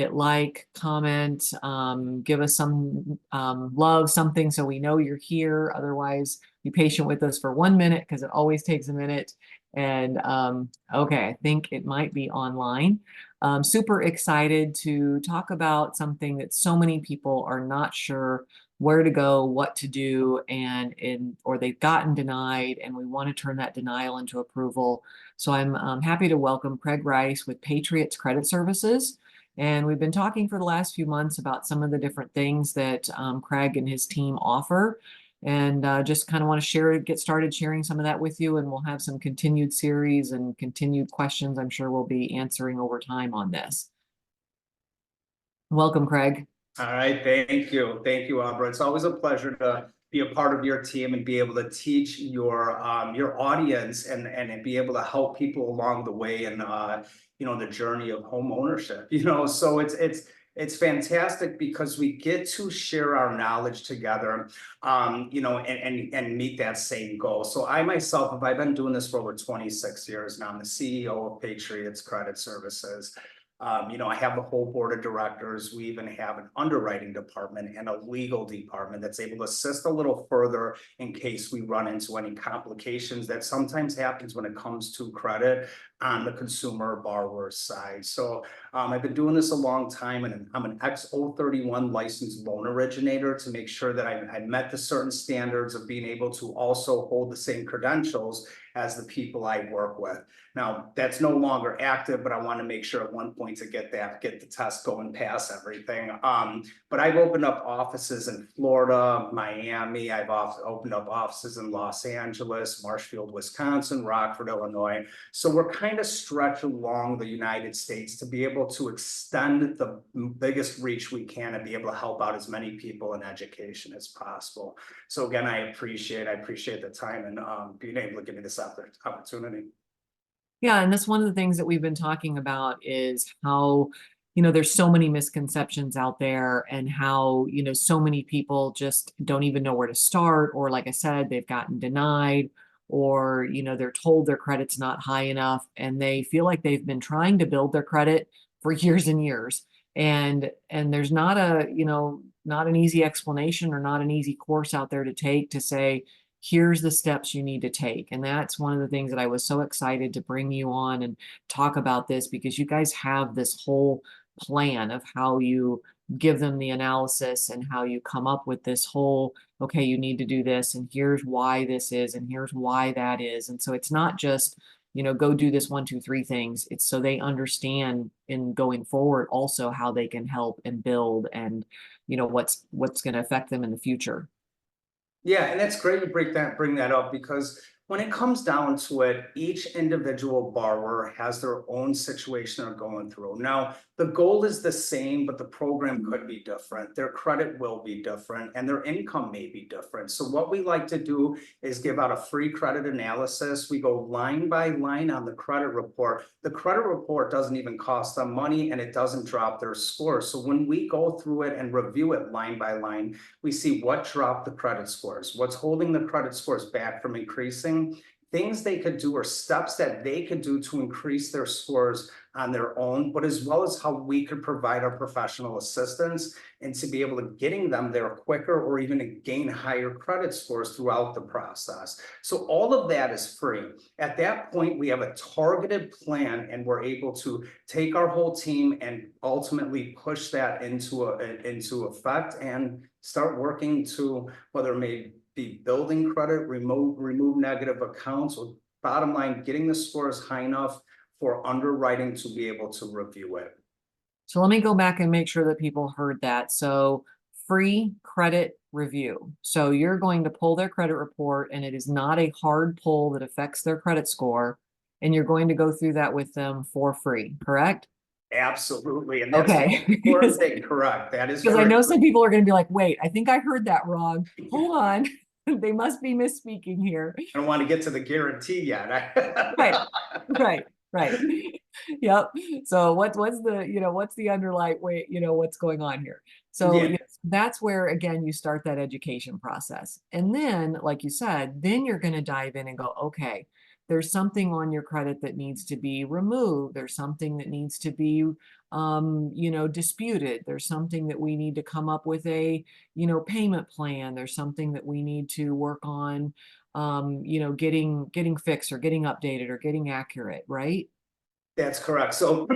hit like, comment, give us some love, something so we know you're here. Otherwise, be patient with us for 1 minute because it always takes a minute. And okay, I think it might be online. Super excited to talk about something that so many people are not sure where to go, what to do, or they've gotten denied, and we want to turn that denial into approval. So I'm happy to welcome Craig Rice with Patriots Credit Services. And we've been talking for the last few months about some of the different things that Craig and his team offer. And just kind of want to get started sharing some of that with you. And we'll have some continued series and continued questions I'm sure we'll be answering over time on this. Welcome, Craig. All right, thank you. Thank you, Aubra. It's always a pleasure to be a part of your team and be able to teach your audience and be able to help people along the way and the journey of home ownership. So it's fantastic because we get to share our knowledge together, and meet that same goal. So I myself, I've been doing this for over 26 years now. I'm the CEO of Patriots Credit Services. I have the whole board of directors. We even have an underwriting department and a legal department that's able to assist a little further in case we run into any complications that sometimes happens when it comes to credit on the consumer borrower side. So I've been doing this a long time, and I'm an X031 licensed loan originator to make sure that I met the certain standards of being able to also hold the same credentials as the people I work with. Now, that's no longer active, but I want to make sure at one point to get the test going, pass everything. But I've opened up offices in Florida, Miami. I've opened up offices in Los Angeles, Marshfield, Wisconsin, Rockford, Illinois. So we're kind of stretched along the United States to be able to extend the biggest reach we can and be able to help out as many people in education as possible. So again, I appreciate the time and being able to give me this opportunity. Yeah, and that's one of the things that we've been talking about is how, there's so many misconceptions out there and how, so many people just don't even know where to start. Or like I said, they've gotten denied or, they're told their credit's not high enough and they feel like they've been trying to build their credit for years and years. And there's not not an easy explanation or not an easy course out there to take to say, here's the steps you need to take. And that's one of the things that I was so excited to bring you on and talk about this, because you guys have this whole plan of how you give them the analysis and how you come up with this whole, okay, you need to do this, and here's why this is, and here's why that is. And so it's not just, go do this 1, 2, 3 things. It's so they understand in going forward also how they can help and build and, what's going to affect them in the future. Yeah, and that's great you bring that up, because when it comes down to it, each individual borrower has their own situation they're going through. Now, the goal is the same, but the program could be different. Their credit will be different, and their income may be different. So what we like to do is give out a free credit analysis. We go line by line on the credit report. The credit report doesn't even cost them money, and it doesn't drop their score. So when we go through it and review it line by line, we see what dropped the credit scores, what's holding the credit scores back from increasing, things they could do or steps that they could do to increase their scores on their own, but as well as how we could provide our professional assistance and to be able to getting them there quicker or even to gain higher credit scores throughout the process. So all of that is free. At that point, we have a targeted plan, and we're able to take our whole team and ultimately push that into effect and start working to, whether it may be building credit, remove negative accounts, or bottom line, getting the scores high enough for underwriting to be able to review it. So let me go back and make sure that people heard that. So free credit review. So you're going to pull their credit report, and it is not a hard pull that affects their credit score. And you're going to go through that with them for free, correct? Absolutely. And that's okay. the important thing, correct. That is because I know correct. some people are going to be like, wait, I think I heard that wrong. Hold on. They must be misspeaking here. I don't want to get to the guarantee yet. Right. Yep. So what's the underlying way, what's going on here? So Yeah. That's where, again, you start that education process. And then, like you said, then you're going to dive in and go, okay, there's something on your credit that needs to be removed. There's something that needs to be, disputed. There's something that we need to come up with a, payment plan. There's something that we need to work on, getting fixed or getting updated or getting accurate, right? That's correct. So,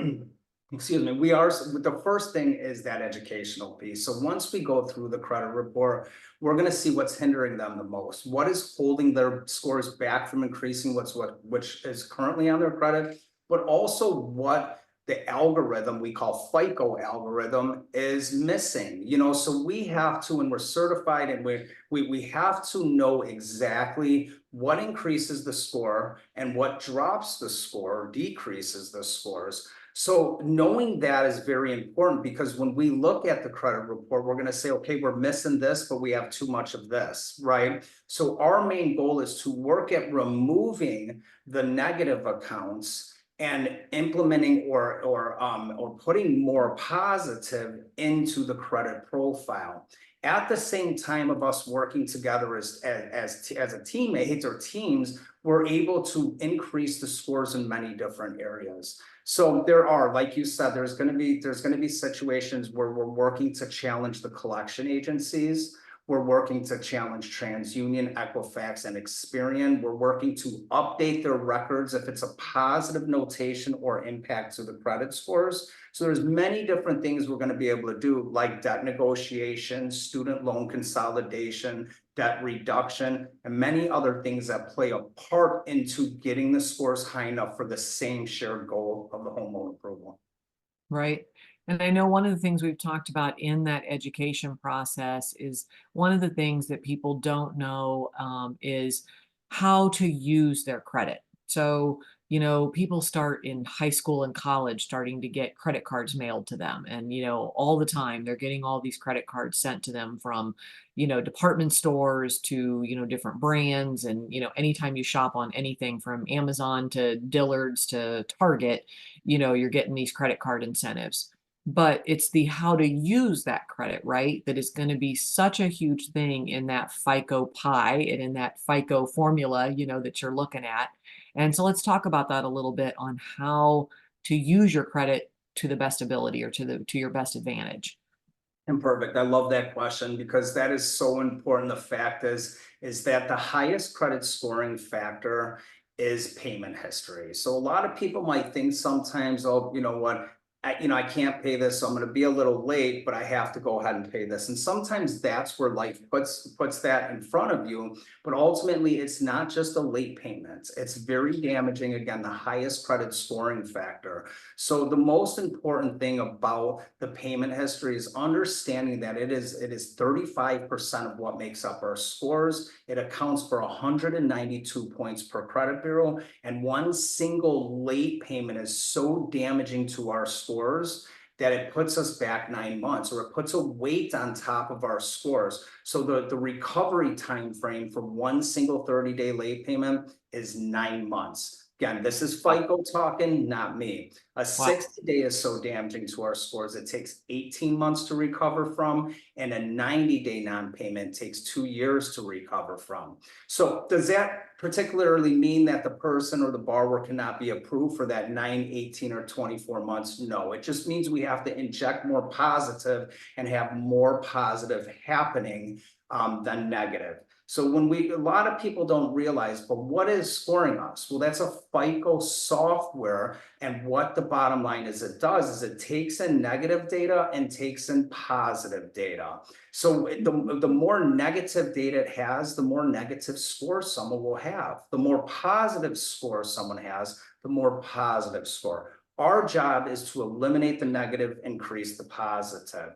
excuse me, the first thing is that educational piece. So once we go through the credit report, we're going to see what's hindering them the most. What is holding their scores back from increasing which is currently on their credit, but also what the algorithm we call FICO algorithm is missing. So we have to, and we're certified, and we have to know exactly what increases the score and what drops the score, decreases the scores. So knowing that is very important, because when we look at the credit report, we're going to say, okay, we're missing this, but we have too much of this, right? So our main goal is to work at removing the negative accounts and implementing or putting more positive into the credit profile. At the same time of us working together as a teammate or teams, we're able to increase the scores in many different areas. So there are, like you said, there's going to be situations where we're working to challenge the collection agencies. We're working to challenge TransUnion, Equifax, and Experian. We're working to update their records if it's a positive notation or impact to the credit scores. So there's many different things we're going to be able to do, like debt negotiation, student loan consolidation, debt reduction, and many other things that play a part into getting the scores high enough for the same shared goal of the homeowner approval. Right. And I know one of the things we've talked about in that education process is one of the things that people don't know is how to use their credit. So, people start in high school and college starting to get credit cards mailed to them. And, all the time they're getting all these credit cards sent to them from, department stores to, different brands. And, anytime you shop on anything from Amazon to Dillard's to Target, you're getting these credit card incentives. But it's the how to use that credit, right? That is going to be such a huge thing in that FICO pie and in that FICO formula, that you're looking at. And so let's talk about that a little bit on how to use your credit to the best ability or to your best advantage. And perfect. I love that question, because that is so important. The fact is that the highest credit scoring factor is payment history. So a lot of people might think sometimes, oh, you know what, I can't pay this, so I'm going to be a little late, but I have to go ahead and pay this. And sometimes that's where life puts that in front of you. But ultimately, it's not just a late payment. It's very damaging. Again, the highest credit scoring factor. So the most important thing about the payment history is understanding that it is 35% of what makes up our scores. It accounts for 192 points per credit bureau, and one single late payment is so damaging to our scores that it puts us back 9 months, or it puts a weight on top of our scores. So the recovery time frame for one single 30-day late payment is 9 months. Again, this is FICO talking, not me. A Wow. 60-day is so damaging to our scores, it takes 18 months to recover from, and a 90-day non-payment takes 2 years to recover from. So does that particularly mean that the person or the borrower cannot be approved for that 9, 18, or 24 months? No, it just means we have to inject more positive and have more positive happening than negative. So a lot of people don't realize, but what is scoring us? Well, that's a FICO software. And what the bottom line is, it does is it takes in negative data and takes in positive data. So the more negative data it has, the more negative score someone will have. The more positive score someone has, the more positive score. Our job is to eliminate the negative, increase the positive.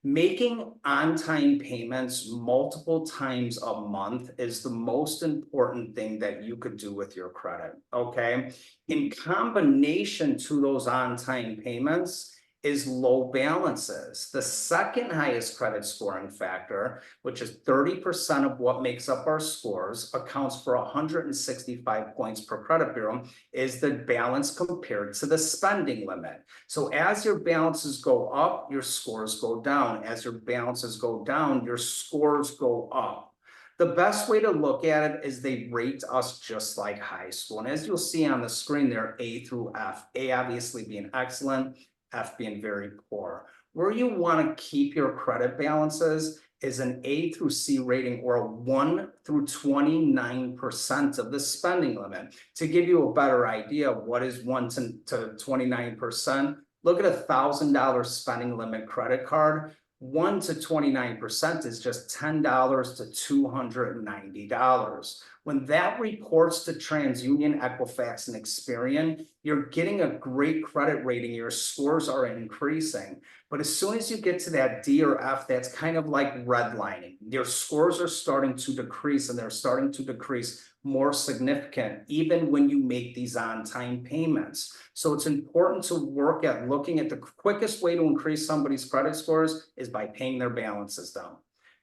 Making on-time payments multiple times a month is the most important thing that you could do with your credit, okay? In combination to those on-time payments is low balances. The second highest credit scoring factor, which is 30% of what makes up our scores, accounts for 165 points per credit bureau, is the balance compared to the spending limit. So as your balances go up, your scores go down. As your balances go down, your scores go up. The best way to look at it is they rate us just like high school. And as you'll see on the screen, they're A through F. A obviously being excellent, F being very poor. Where you want to keep your credit balances is an A through C rating or a 1 through 29% of the spending limit. To give you a better idea of what is 1 to 29%, look at $1,000 spending limit credit card. 1 to 29% is just $10 to $290. When that reports to TransUnion, Equifax, and Experian, you're getting a great credit rating. Your scores are increasing. But as soon as you get to that D or F, that's kind of like redlining. Your scores are starting to decrease, and they're starting to decrease more significant, even when you make these on-time payments. So it's important to work at looking at the quickest way to increase somebody's credit scores is by paying their balances down.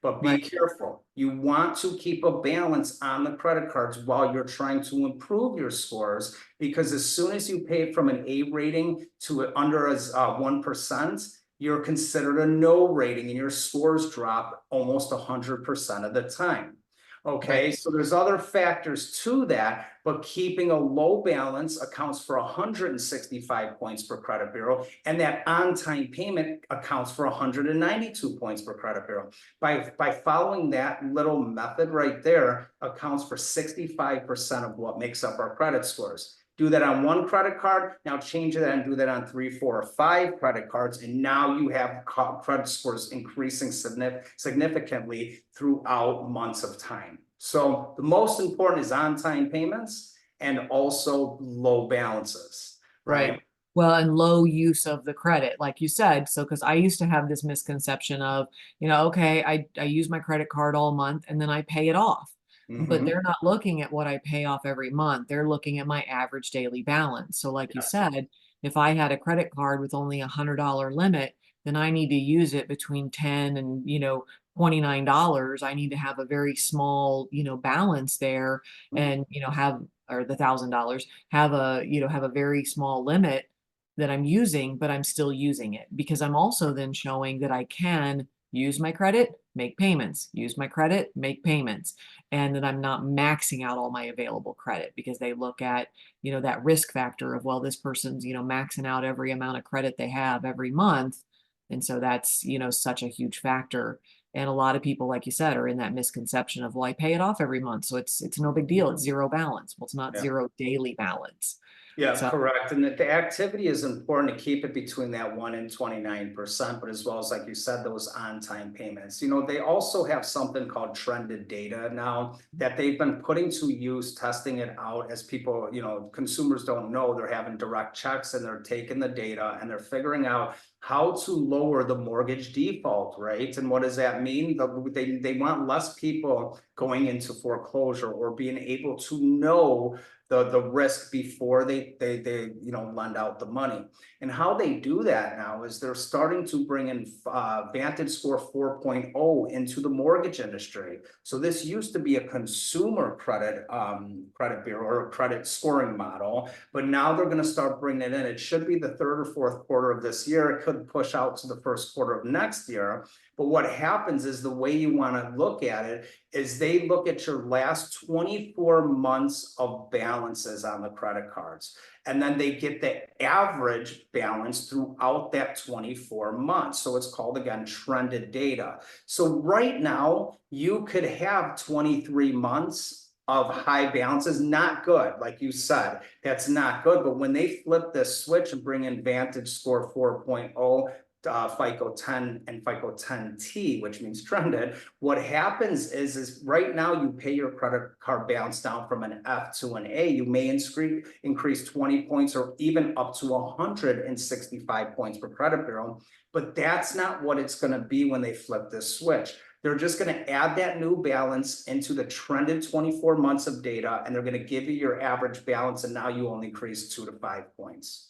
But be Right. careful. You want to keep a balance on the credit cards while you're trying to improve your scores, because as soon as you pay from an A rating to under as 1%, you're considered a no rating and your scores drop almost 100% of the time. Right. Okay, so there's other factors to that, but keeping a low balance accounts for 165 points per credit bureau, and that on-time payment accounts for 192 points per credit bureau. By following that little method right there, accounts for 65% of what makes up our credit scores. Do that on one credit card, now change that and do that on 3, 4, or 5 credit cards, and now you have credit scores increasing significantly throughout months of time. So the most important is on-time payments and also low balances, Right. right? Well, and low use of the credit, like you said. So, because I used to have this misconception of, okay, I use my credit card all month and then I pay it off. But Mm-hmm. they're not looking at what I pay off every month. They're looking at my average daily balance. So, like you Yes. said, if I had a credit card with only $100 limit, then I need to use it between 10 and, $29. I need to have a very small, balance there and, have, or the $1,000, have a very small limit that I'm using, but I'm still using it because I'm also then showing that I can use my credit, make payments, use my credit, make payments, and that I'm not maxing out all my available credit because they look at, that risk factor of, well, this person's, maxing out every amount of credit they have every month. And so that's, such a huge factor. And a lot of people, like you said, are in that misconception of, well, I pay it off every month. So it's no big deal. It's zero balance. Well, it's not Yeah. zero daily balance. Yeah, So correct. And the activity is important to keep it between that 1 and 29%, but as well as, like you said, those on-time payments. They also have something called trended data now that they've been putting to use, testing it out as people, consumers don't know they're having direct checks and they're taking the data and they're figuring out how to lower the mortgage default rate. And what does that mean? They want less people going into foreclosure or being able to know the risk before they lend out the money. And how they do that now is they're starting to bring in Vantage Score 4.0 into the mortgage industry. So this used to be a consumer credit bureau or credit scoring model, but now they're going to start bringing it in. It should be the third or fourth quarter of this year. It could push out to the first quarter of next year. But what happens is the way you want to look at it is they look at your last 24 months of balances on the credit cards. And then they get the average balance throughout that 24 months. So it's called, again, trended data. So right now, you could have 23 months of high balances, not good, like you said, that's not good. But when they flip this switch and bring in Vantage Score 4.0, FICO 10 and FICO 10T, which means trended, what happens is right now you pay your credit card balance down from an F to an A. You may increase 20 points or even up to 165 points per credit bureau, but that's not what it's going to be when they flip this switch. They're just going to add that new balance into the trended 24 months of data, and they're going to give you your average balance, and now you only increase 2 to 5 points.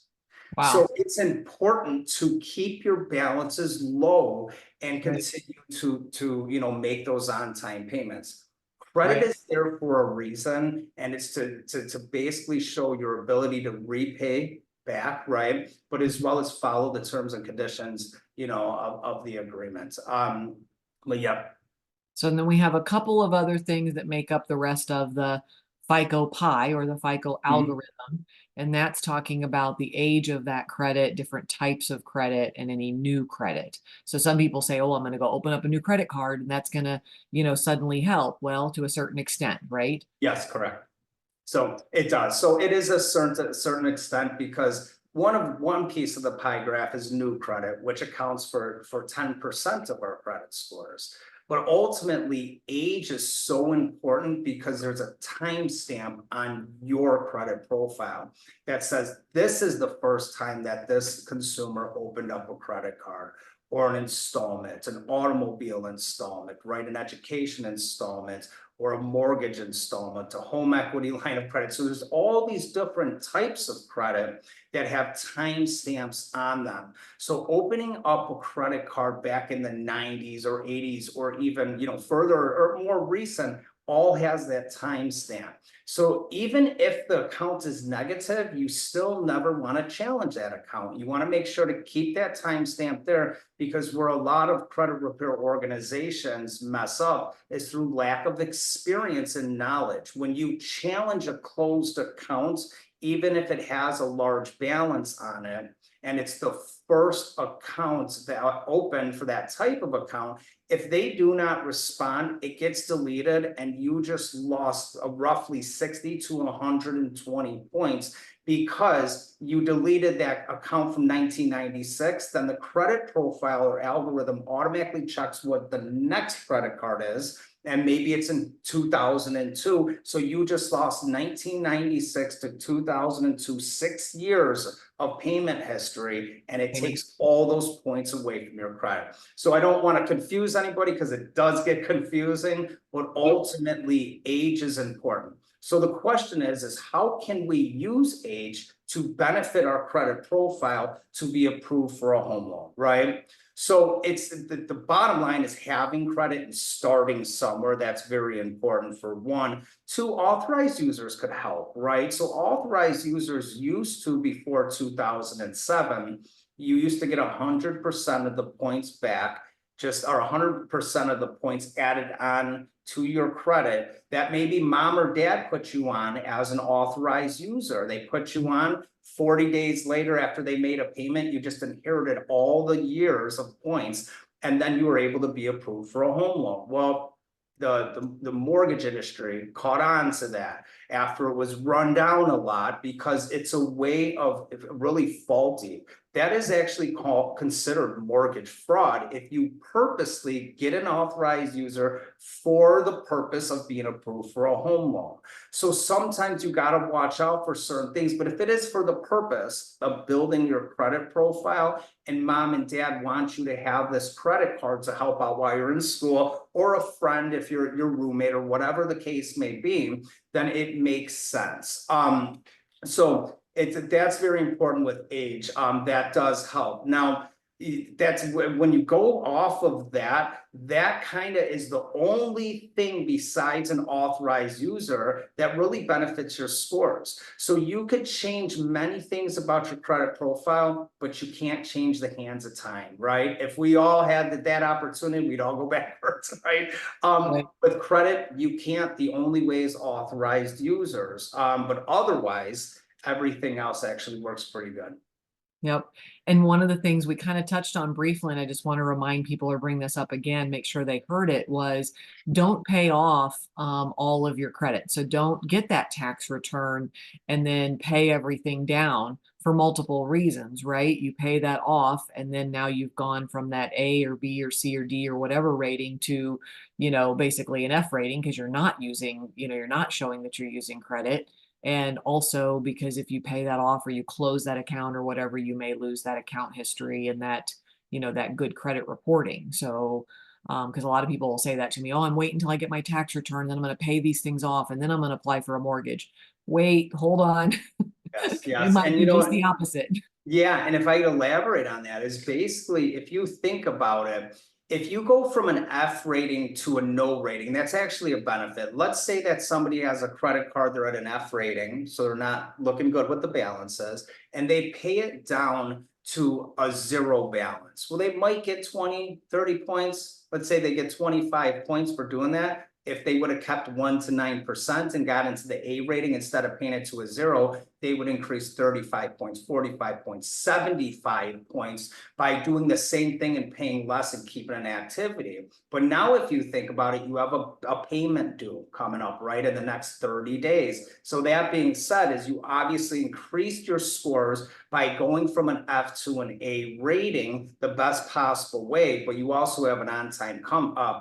So wow. it's important to keep your balances low and Right. continue to make those on-time payments. Credit Right. is there for a reason, and it's to basically show your ability to repay back, right? But as well as follow the terms and conditions, of the agreement. But yeah. So then we have a couple of other things that make up the rest of the FICO pie or the FICO Mhm. algorithm. And that's talking about the age of that credit, different types of credit, and any new credit. So some people say, oh, I'm going to go open up a new credit card and that's going to, suddenly help. Well, to a certain extent, right? Yes, correct. So it does. So it is a certain extent because one piece of the pie graph is new credit, which accounts for 10% of our credit scores. But ultimately, age is so important because there's a timestamp on your credit profile that says this is the first time that this consumer opened up a credit card or an installment, an automobile installment, right? An education installment, or a mortgage installment, a home equity line of credit. So there's all these different types of credit that have timestamps on them. So opening up a credit card back in the 90s or 80s or even further or more recent all has that timestamp. So even if the account is negative, you still never want to challenge that account. You want to make sure to keep that timestamp there because where a lot of credit repair organizations mess up is through lack of experience and knowledge. When you challenge a closed account, even if it has a large balance on it, and it's the first account that open for that type of account, if they do not respond, it gets deleted and you just lost roughly 60 to 120 points because you deleted that account from 1996. Then the credit profile or algorithm automatically checks what the next credit card is. And maybe it's in 2002. So you just lost 1996 to 2002, 6 years of payment history, and it Right. takes all those points away from your credit. So I don't want to confuse anybody because it does get confusing, but ultimately age is important. So the question is how can we use age to benefit our credit profile to be approved for a home loan, right? So it's the bottom line is having credit and starting somewhere. That's very important for one. Two, authorized users could help, right? So authorized users used to, before 2007, you used to get 100% of the points back, just or 100% of the points added on to your credit that maybe mom or dad put you on as an authorized user. They put you on 40 days later after they made a payment, you just inherited all the years of points, and then you were able to be approved for a home loan. Well, the mortgage industry caught on to that after it was run down a lot because it's a way of really faulty. That is actually considered mortgage fraud if you purposely get an authorized user for the purpose of being approved for a home loan. So sometimes you got to watch out for certain things, but if it is for the purpose of building your credit profile and mom and dad want you to have this credit card to help out while you're in school, or a friend if you're your roommate or whatever the case may be, then it makes sense. So that's very important with age. That does help. Now, that's when you go off of that, that kind of is the only thing besides an authorized user that really benefits your scores. So you could change many things about your credit profile, but you can't change the hands of time, right? If we all had that opportunity, we'd all go backwards, right? Right. With credit, you can't. The only way is authorized users, but otherwise, everything else actually works pretty good. Yep. And one of the things we kind of touched on briefly, and I just want to remind people or bring this up again, make sure they heard it, was don't pay off all of your credit. So don't get that tax return and then pay everything down for multiple reasons, right? You pay that off, and then now you've gone from that A or B or C or D or whatever rating to, basically an F rating because you're not using, you're not showing that you're using credit. And also because if you pay that off or you close that account or whatever, you may lose that account history and that, that good credit reporting. So, because a lot of people will say that to me, oh, I'm waiting until I get my tax return, then I'm going to pay these things off, and then I'm going to apply for a mortgage. Wait, hold on. Yes, It yes. might And do just the opposite. yeah, and if I elaborate on that, is basically if you think about it, if you go from an F rating to a no rating, that's actually a benefit. Let's say that somebody has a credit card, they're at an F rating, so they're not looking good with the balances, and they pay it down to a zero balance? Well, they might get 20, 30 points. Let's say they get 25 points for doing that. If they would have kept 1 to 9% and got into the A rating instead of paying it to a zero, they would increase 35 points, 45 points, 75 points by doing the same thing and paying less and keeping an activity. But now if you think about it, you have a payment due coming up right in the next 30 days. So that being said, is you obviously increased your scores by going from an F to an A rating the best possible way, but you also have an on-time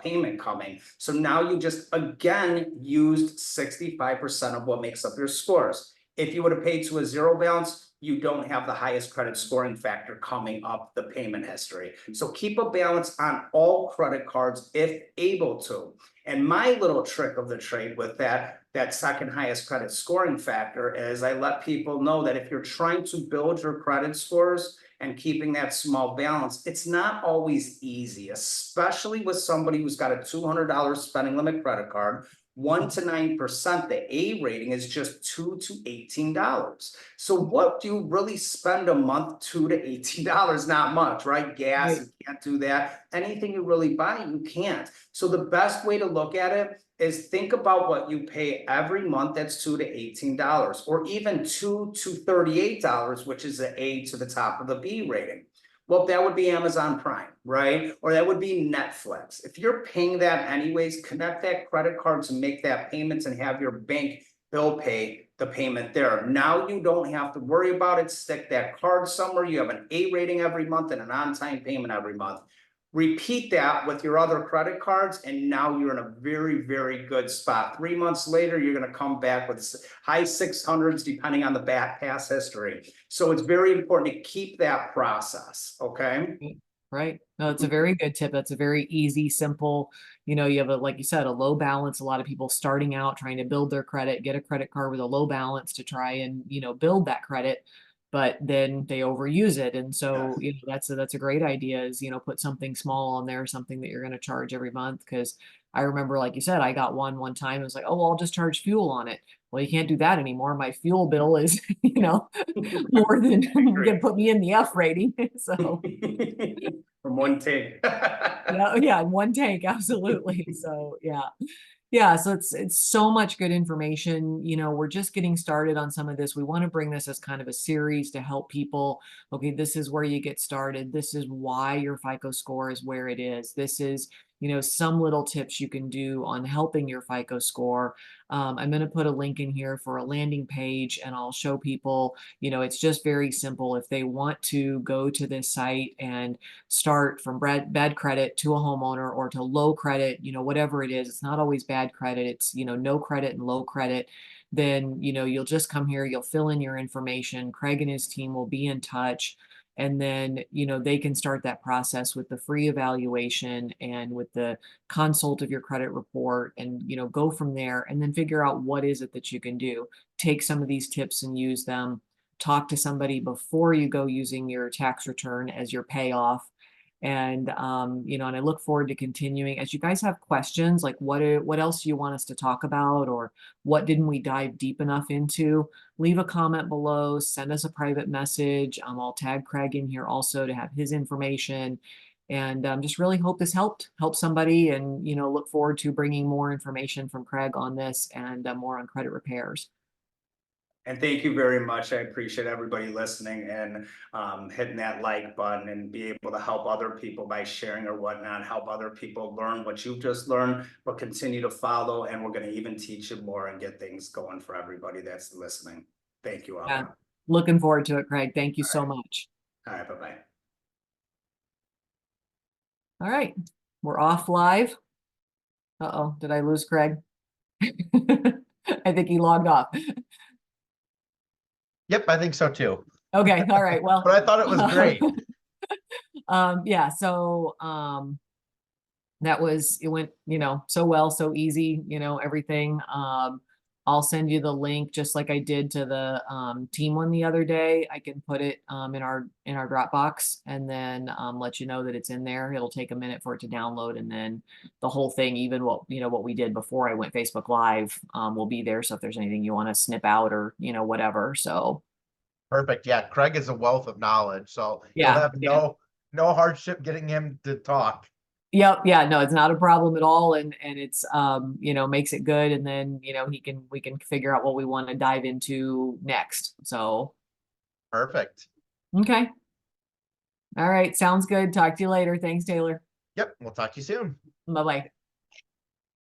payment coming. So now you just again used 65% of what makes up your scores. If you would have paid to a zero balance, you don't have the highest credit scoring factor coming up the payment history. So keep a balance on all credit cards if able to. And my little trick of the trade with that second highest credit scoring factor is I let people know that if you're trying to build your credit scores and keeping that small balance, it's not always easy, especially with somebody who's got a $200 spending limit credit card. 1 to 9%, the A rating is just $2 to $18. So what do you really spend a month? $2 to $18, not much, right? Gas, Right. you can't do that. Anything you really buy, you can't. So the best way to look at it is think about what you pay every month. That's $2 to $18, or even $2 to $38, which is the A to the top of the B rating. Well, that would be Amazon Prime, right? Or that would be Netflix. If you're paying that anyways, connect that credit card to make that payments and have your bank bill pay the payment there. Now you don't have to worry about it. Stick that card somewhere. You have an A rating every month and an on-time payment every month. Repeat that with your other credit cards, and now you're in a very, very good spot. 3 months later, you're going to come back with high 600s, depending on the past history. So it's very important to keep that process. Okay. Right. No, it's a very good tip. That's a very easy, simple, you have like you said, a low balance. A lot of people starting out trying to build their credit, get a credit card with a low balance to try and, build that credit, but then they overuse it. And so, Yes. that's a great idea is, put something small on there, something that you're going to charge every month. Cause I remember, like you said, I got one time. It was like, oh, well, I'll just charge fuel on it. Well, you can't do that anymore. My fuel bill is, more than I agree. can put me in the F rating. So From one take. yeah, yeah, in one tank, absolutely. So yeah. Yeah, so it's so much good information. We're just getting started on some of this. We want to bring this as kind of a series to help people. Okay, this is where you get started. This is why your FICO score is where it is. This is, some little tips you can do on helping your FICO score. I'm going to put a link in here for a landing page, and I'll show people, it's just very simple. If they want to go to this site and start from bad credit to a homeowner or to low credit, whatever it is, it's not always bad credit. It's, no credit and low credit. Then, you'll just come here, you'll fill in your information. Craig and his team will be in touch. And then, they can start that process with the free evaluation and with the consult of your credit report and, go from there and then figure out what is it that you can do. Take some of these tips and use them. Talk to somebody before you go using your tax return as your payoff. And and I look forward to continuing. As you guys have questions, like what else do you want us to talk about, or what didn't we dive deep enough into? Leave a comment below, send us a private message. I'll tag Craig in here also to have his information. And just really hope this help somebody, and look forward to bringing more information from Craig on this and more on credit repairs. And thank you very much. I appreciate everybody listening and hitting that like button and be able to help other people by sharing or whatnot, help other people learn what you've just learned, but continue to follow. And we're going to even teach you more and get things going for everybody that's listening. Thank you, Yeah, Aubra. looking forward to it, Craig. Thank you All so right. much. All right. Bye-bye. All right, we're off live. Uh-oh, did I lose Craig? I think he logged off. Yep, I think so too. Okay, all right. Well, But I thought it was great. yeah, so that was, it went, so well, so easy, everything. I'll send you the link just like I did to the team one the other day. I can put it in our Dropbox and then let you know that it's in there. It'll take a minute for it to download, and then the whole thing, even what we did before I went Facebook Live, will be there. So if there's anything you want to snip out or whatever. So Perfect. Yeah, Craig is a wealth of knowledge, so you'll Yeah, have yeah. no hardship getting him to talk. Yep, yeah, no, it's not a problem at all, and it's makes it good, and then we can figure out what we want to dive into next. So, Perfect. okay. All right, sounds good. Talk to you later. Thanks, Taylor. Yep, we'll talk to you soon. Bye-bye.